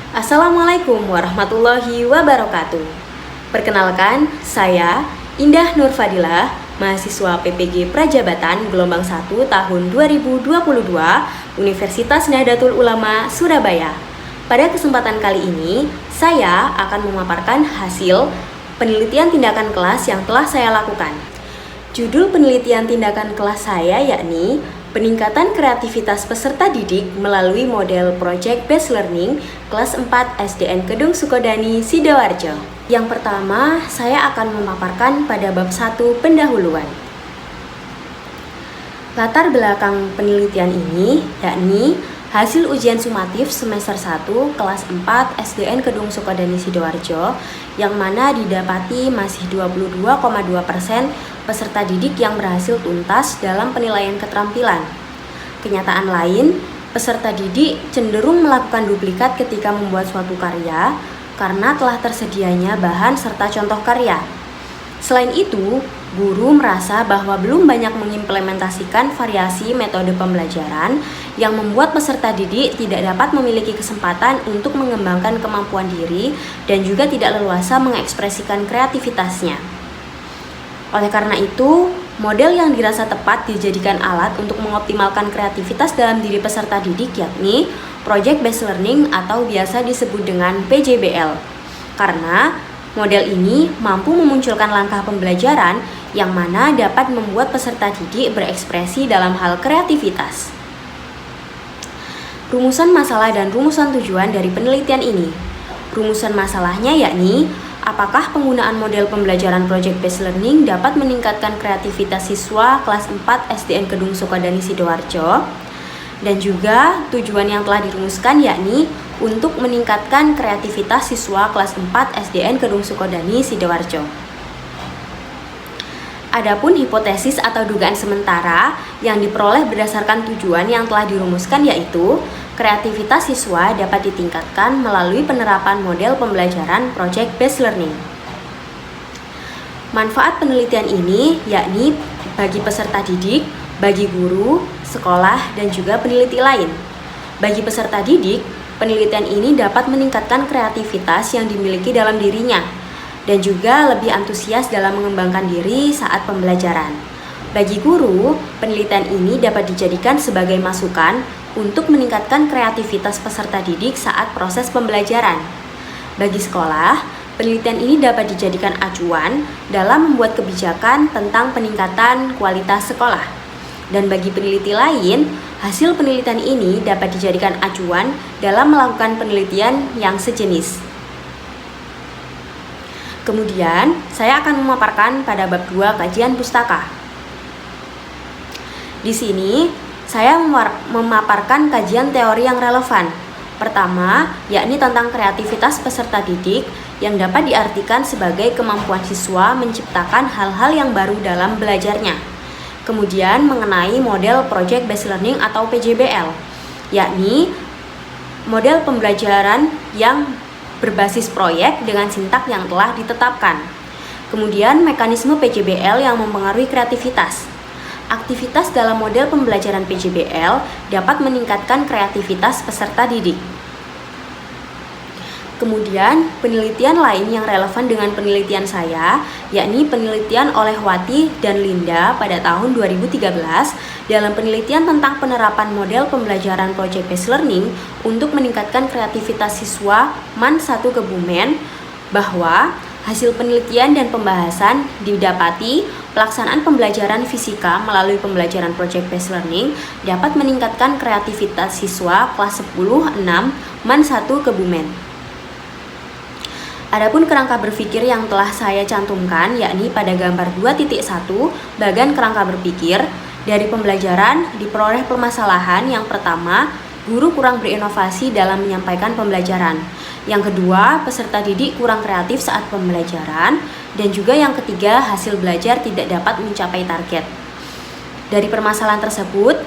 Assalamualaikum warahmatullahi wabarakatuh. Perkenalkan, saya Indah Nur Fadilah, mahasiswa PPG Prajabatan gelombang 1 tahun 2022 Universitas Nahdlatul Ulama Surabaya. Pada kesempatan kali ini, saya akan memaparkan hasil penelitian tindakan kelas yang telah saya lakukan. Judul penelitian tindakan kelas saya yakni peningkatan kreativitas peserta didik melalui model Project Based Learning kelas 4 SDN Kedung Sukodani, Sidoarjo. Yang pertama, saya akan memaparkan pada bab 1 pendahuluan. Latar belakang penelitian ini yakni hasil ujian sumatif semester 1 kelas 4 SDN Kedung Sukodani, Sidoarjo yang mana didapati masih 22,2% peserta didik yang berhasil tuntas dalam penilaian keterampilan. Kenyataan lain, peserta didik cenderung melakukan duplikat ketika membuat suatu karya karena telah tersedianya bahan serta contoh karya. Selain itu, guru merasa bahwa belum banyak mengimplementasikan variasi metode pembelajaran yang membuat peserta didik tidak dapat memiliki kesempatan untuk mengembangkan kemampuan diri dan juga tidak leluasa mengekspresikan kreativitasnya. Oleh karena itu, model yang dirasa tepat dijadikan alat untuk mengoptimalkan kreativitas dalam diri peserta didik yakni Project Based Learning atau biasa disebut dengan PJBL. Karena model ini mampu memunculkan langkah pembelajaran yang mana dapat membuat peserta didik berekspresi dalam hal kreativitas. Rumusan masalah dan rumusan tujuan dari penelitian ini. Rumusan masalahnya yakni apakah penggunaan model pembelajaran Project Based Learning dapat meningkatkan kreativitas siswa kelas 4 SDN Kedung Sukodani, Sidoarjo? Dan juga tujuan yang telah dirumuskan yakni untuk meningkatkan kreativitas siswa kelas 4 SDN Kedung Sukodani, Sidoarjo. Adapun hipotesis atau dugaan sementara yang diperoleh berdasarkan tujuan yang telah dirumuskan yaitu kreativitas siswa dapat ditingkatkan melalui penerapan model pembelajaran Project Based Learning. Manfaat penelitian ini yakni bagi peserta didik, bagi guru, sekolah, dan juga peneliti lain. Bagi peserta didik, penelitian ini dapat meningkatkan kreativitas yang dimiliki dalam dirinya dan juga lebih antusias dalam mengembangkan diri saat pembelajaran. Bagi guru, penelitian ini dapat dijadikan sebagai masukan untuk meningkatkan kreativitas peserta didik saat proses pembelajaran. Bagi sekolah, penelitian ini dapat dijadikan acuan dalam membuat kebijakan tentang peningkatan kualitas sekolah. Dan bagi peneliti lain, hasil penelitian ini dapat dijadikan acuan dalam melakukan penelitian yang sejenis. Kemudian, saya akan memaparkan pada bab 2 kajian pustaka. Di sini, saya memaparkan kajian teori yang relevan. Pertama, yakni tentang kreativitas peserta didik yang dapat diartikan sebagai kemampuan siswa menciptakan hal-hal yang baru dalam belajarnya. Kemudian, mengenai model Project Based Learning atau PJBL, yakni model pembelajaran yang berbasis proyek dengan sintak yang telah ditetapkan. Kemudian, mekanisme PJBL yang mempengaruhi kreativitas. Aktivitas dalam model pembelajaran PJBL dapat meningkatkan kreativitas peserta didik. Kemudian, penelitian lain yang relevan dengan penelitian saya, yakni penelitian oleh Wati dan Linda pada tahun 2013 dalam penelitian tentang penerapan model pembelajaran Project Based Learning untuk meningkatkan kreativitas siswa MAN 1 Kebumen, bahwa hasil penelitian dan pembahasan didapati pelaksanaan pembelajaran fisika melalui pembelajaran Project Based Learning dapat meningkatkan kreativitas siswa kelas 10-6 MAN 1 Kebumen. Adapun kerangka berpikir yang telah saya cantumkan yakni pada gambar 2.1 bagan kerangka berpikir. Dari pembelajaran diperoleh permasalahan yang pertama, guru kurang berinovasi dalam menyampaikan pembelajaran. Yang kedua, peserta didik kurang kreatif saat pembelajaran. Dan juga yang ketiga, hasil belajar tidak dapat mencapai target. Dari permasalahan tersebut,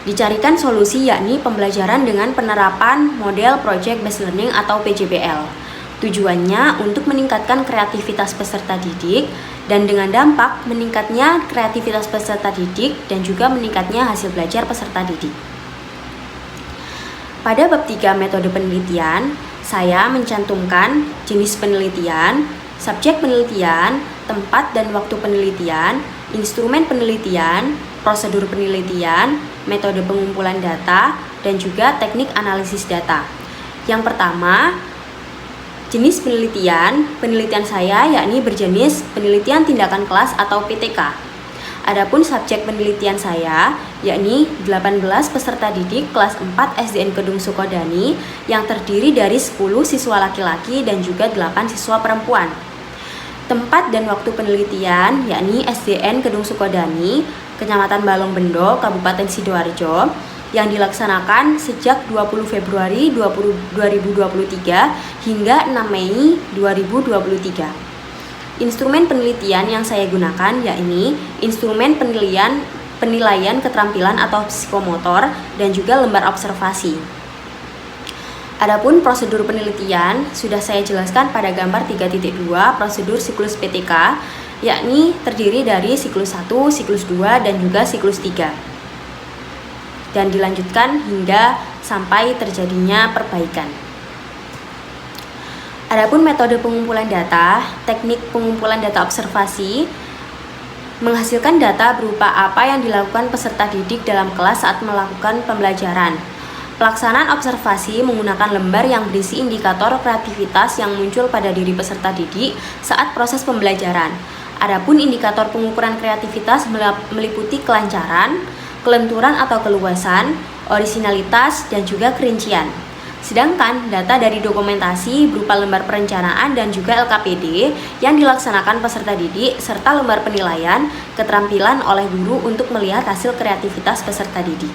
dicarikan solusi yakni pembelajaran dengan penerapan model Project Based Learning atau PJBL. Tujuannya untuk meningkatkan kreativitas peserta didik dan dengan dampak meningkatnya kreativitas peserta didik dan juga meningkatnya hasil belajar peserta didik. Pada bab 3 metode penelitian, saya mencantumkan jenis penelitian, subjek penelitian, tempat dan waktu penelitian, instrumen penelitian, prosedur penelitian, metode pengumpulan data, dan juga teknik analisis data. Yang pertama, jenis penelitian saya yakni berjenis penelitian tindakan kelas atau PTK. Adapun subjek penelitian saya yakni 18 peserta didik kelas 4 SDN Kedung Sukodani yang terdiri dari 10 siswa laki-laki dan juga 8 siswa perempuan. Tempat dan waktu penelitian yakni SDN Kedung Sukodani, Kecamatan Balongbendo, Kabupaten Sidoarjo, yang dilaksanakan sejak 20 Februari 2023 hingga 6 Mei 2023. Instrumen penelitian yang saya gunakan yakni instrumen penilaian keterampilan atau psikomotor dan juga lembar observasi. Adapun prosedur penelitian sudah saya jelaskan pada gambar 3.2 prosedur siklus PTK, yakni terdiri dari siklus 1, siklus 2, dan juga siklus 3. Dan dilanjutkan hingga sampai terjadinya perbaikan. Adapun metode pengumpulan data, teknik pengumpulan data observasi menghasilkan data berupa apa yang dilakukan peserta didik dalam kelas saat melakukan pembelajaran. Pelaksanaan observasi menggunakan lembar yang berisi indikator kreativitas yang muncul pada diri peserta didik saat proses pembelajaran. Adapun indikator pengukuran kreativitas meliputi kelancaran, kelenturan atau keluasan, orisinalitas, dan juga kerincian. Sedangkan data dari dokumentasi berupa lembar perencanaan dan juga LKPD yang dilaksanakan peserta didik serta lembar penilaian keterampilan oleh guru untuk melihat hasil kreativitas peserta didik.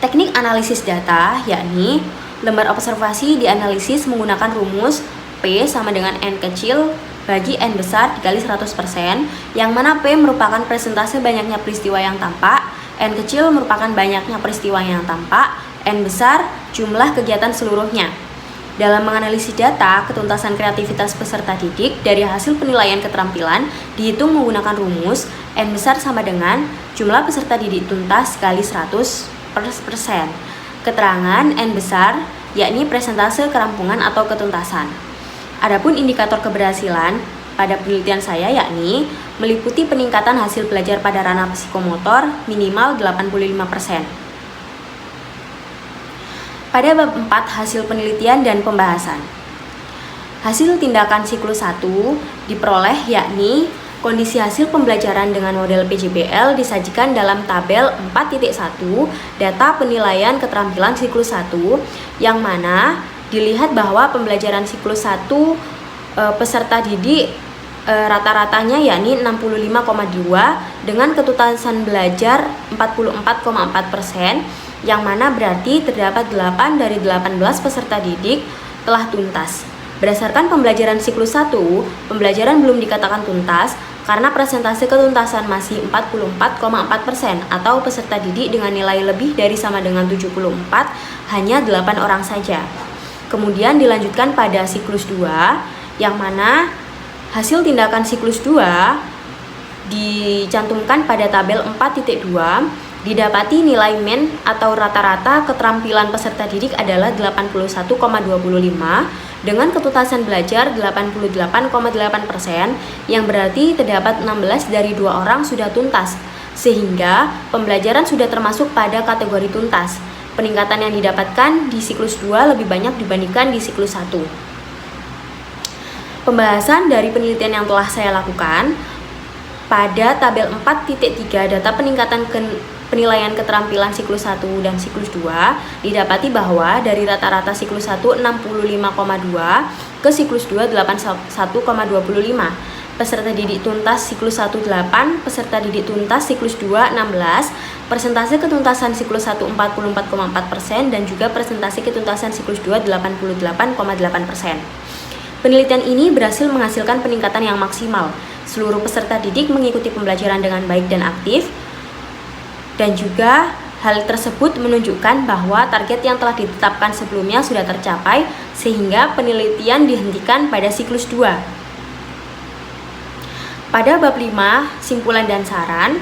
Teknik analisis data yakni lembar observasi dianalisis menggunakan rumus P sama dengan N kecil bagi N besar dikali 100%, yang mana P merupakan persentase banyaknya peristiwa yang tampak, N kecil merupakan banyaknya peristiwa yang tampak, N besar jumlah kegiatan seluruhnya. Dalam menganalisis data, ketuntasan kreativitas peserta didik dari hasil penilaian keterampilan dihitung menggunakan rumus N besar sama dengan jumlah peserta didik tuntas kali 100%. Keterangan N besar yakni persentase kerampungan atau ketuntasan. Adapun indikator keberhasilan pada penelitian saya yakni meliputi peningkatan hasil belajar pada ranah psikomotor minimal 85%. Pada bab 4 hasil penelitian dan pembahasan. Hasil tindakan siklus 1 diperoleh yakni kondisi hasil pembelajaran dengan model PJBL disajikan dalam tabel 4.1 data penilaian keterampilan siklus 1, yang mana dilihat bahwa pembelajaran siklus 1 peserta didik rata-ratanya yakni 65,2 dengan ketuntasan belajar 44,4%, yang mana berarti terdapat 8 dari 18 peserta didik telah tuntas. Berdasarkan pembelajaran siklus 1, pembelajaran belum dikatakan tuntas karena persentase ketuntasan masih 44,4% atau peserta didik dengan nilai lebih dari sama dengan 74 hanya 8 orang saja. Kemudian dilanjutkan pada siklus 2, yang mana hasil tindakan siklus 2 dicantumkan pada tabel 4.2. Didapati nilai MEN atau rata-rata keterampilan peserta didik adalah 81,25 dengan ketuntasan belajar 88,8%, yang berarti terdapat 16 dari 2 orang sudah tuntas, sehingga pembelajaran sudah termasuk pada kategori tuntas. Peningkatan yang didapatkan di siklus 2 lebih banyak dibandingkan di siklus 1. Pembahasan dari penelitian yang telah saya lakukan pada tabel 4.3 data peningkatan penilaian keterampilan siklus 1 dan siklus 2, didapati bahwa dari rata-rata siklus 1 65,2 ke siklus 2 81,25. Peserta didik tuntas siklus 1 8, peserta didik tuntas siklus 2 16, persentase ketuntasan siklus 1 44,4% dan juga persentase ketuntasan siklus 2 88,8%. Penelitian ini berhasil menghasilkan peningkatan yang maksimal. Seluruh peserta didik mengikuti pembelajaran dengan baik dan aktif. Dan juga hal tersebut menunjukkan bahwa target yang telah ditetapkan sebelumnya sudah tercapai sehingga penelitian dihentikan pada siklus 2. Pada bab 5, simpulan dan saran,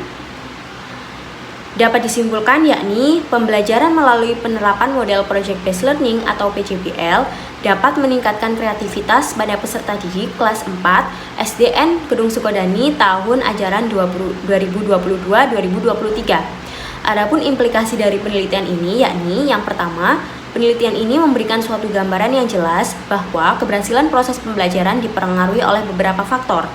Dapat disimpulkan yakni pembelajaran melalui penerapan model Project Based Learning atau PJBL dapat meningkatkan kreativitas pada peserta didik kelas 4 SDN Kedung Sukodani tahun ajaran 2022-2023. Adapun implikasi dari penelitian ini yakni yang pertama, penelitian ini memberikan suatu gambaran yang jelas bahwa keberhasilan proses pembelajaran dipengaruhi oleh beberapa faktor.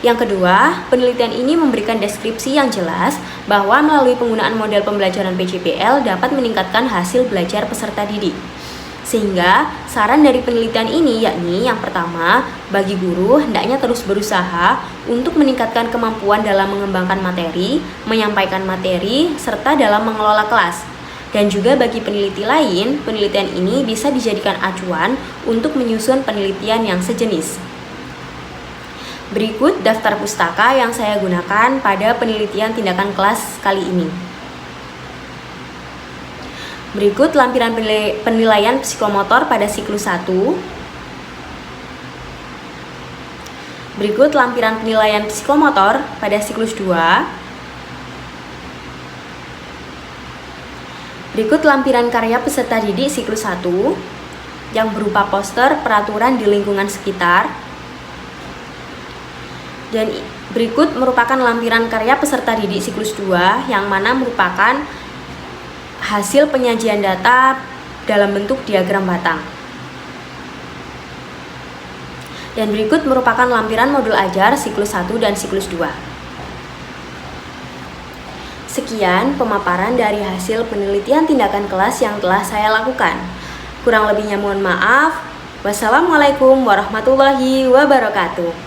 Yang kedua, penelitian ini memberikan deskripsi yang jelas bahwa melalui penggunaan model pembelajaran PJBL dapat meningkatkan hasil belajar peserta didik. Sehingga, saran dari penelitian ini yakni yang pertama, bagi guru hendaknya terus berusaha untuk meningkatkan kemampuan dalam mengembangkan materi, menyampaikan materi, serta dalam mengelola kelas. Dan juga bagi peneliti lain, penelitian ini bisa dijadikan acuan untuk menyusun penelitian yang sejenis. Berikut daftar pustaka yang saya gunakan pada penelitian tindakan kelas kali ini. Berikut lampiran penilaian psikomotor pada siklus 1. Berikut lampiran penilaian psikomotor pada siklus 2. Berikut lampiran karya peserta didik siklus 1 yang berupa poster peraturan di lingkungan sekitar. Dan berikut merupakan lampiran karya peserta didik siklus 2 yang mana merupakan hasil penyajian data dalam bentuk diagram batang. Dan berikut merupakan lampiran modul ajar siklus 1 dan siklus 2. Sekian pemaparan dari hasil penelitian tindakan kelas yang telah saya lakukan. Kurang lebihnya mohon maaf. Wassalamualaikum warahmatullahi wabarakatuh.